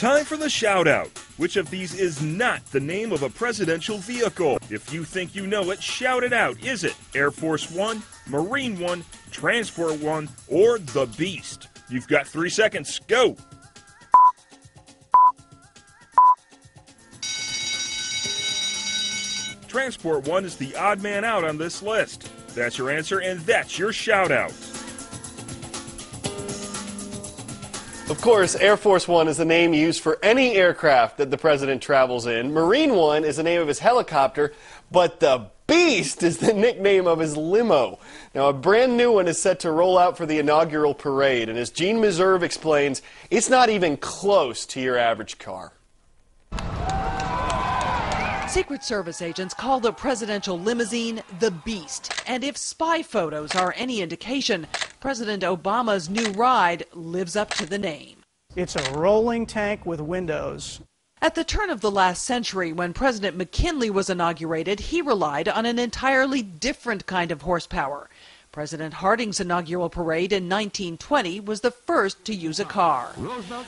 Time for the shout-out. Which of these is not the name of a presidential vehicle? If you think you know it, shout it out. Is it Air Force One, Marine One, Transport One, or the Beast? You've got 3 seconds. Go! Transport One is the odd man out on this list. That's your answer, and that's your shout-out. Of course, Air Force One is the name used for any aircraft that the president travels in. Marine One is the name of his helicopter, but the Beast is the nickname of his limo. Now, a brand new one is set to roll out for the inaugural parade, and as Gene Meserve explains, it's not even close to your average car. Secret Service agents call the presidential limousine the Beast. And if spy photos are any indication, President Obama's new ride lives up to the name. It's a rolling tank with windows. At the turn of the last century, when President McKinley was inaugurated, he relied on an entirely different kind of horsepower. President Harding's inaugural parade in 1920 was the first to use a car.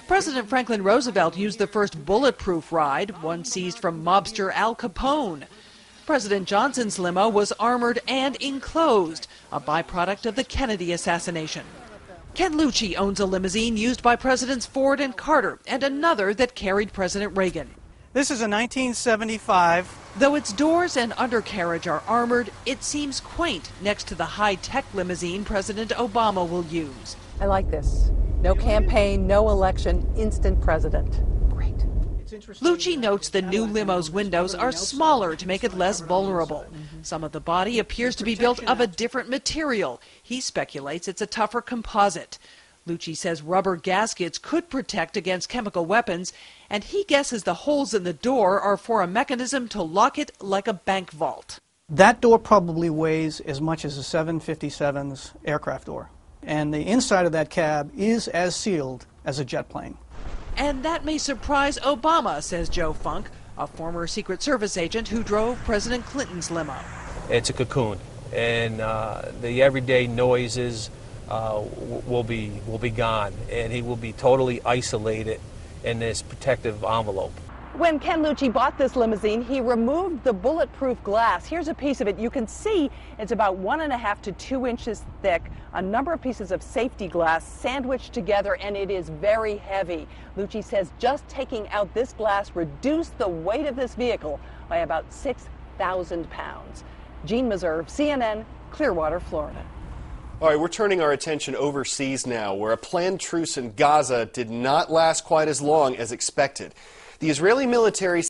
President Franklin Roosevelt used the first bulletproof ride, one seized from mobster Al Capone. President Johnson's limo was armored and enclosed, a byproduct of the Kennedy assassination. Ken Lucci owns a limousine used by Presidents Ford and Carter, and another that carried President Reagan. This is a 1975. Though its doors and undercarriage are armored, it seems quaint next to the high-tech limousine President Obama will use. I like this. No campaign, no election, instant president. Great. Lucci notes the new limo's windows are smaller to make it less vulnerable. Some of the body appears to be built of a different material. He speculates it's a tougher composite. Lucci says rubber gaskets could protect against chemical weapons, and he guesses the holes in the door are for a mechanism to lock it like a bank vault. That door probably weighs as much as a 757's aircraft door. And the inside of that cab is as sealed as a jet plane. And that may surprise Obama, says Joe Funk, a former Secret Service agent who drove President Clinton's limo. It's a cocoon, and the everyday noises will be gone, and he will be totally isolated in this protective envelope. When Ken Lucci bought this limousine, he removed the bulletproof glass. Here's a piece of it. You can see it's about 1.5 to 2 inches thick, a number of pieces of safety glass sandwiched together, and it is very heavy. Lucci says just taking out this glass reduced the weight of this vehicle by about 6,000 pounds. Gene Meserve, CNN, Clearwater, Florida. All right, we're turning our attention overseas now, where a planned truce in Gaza did not last quite as long as expected. The Israeli military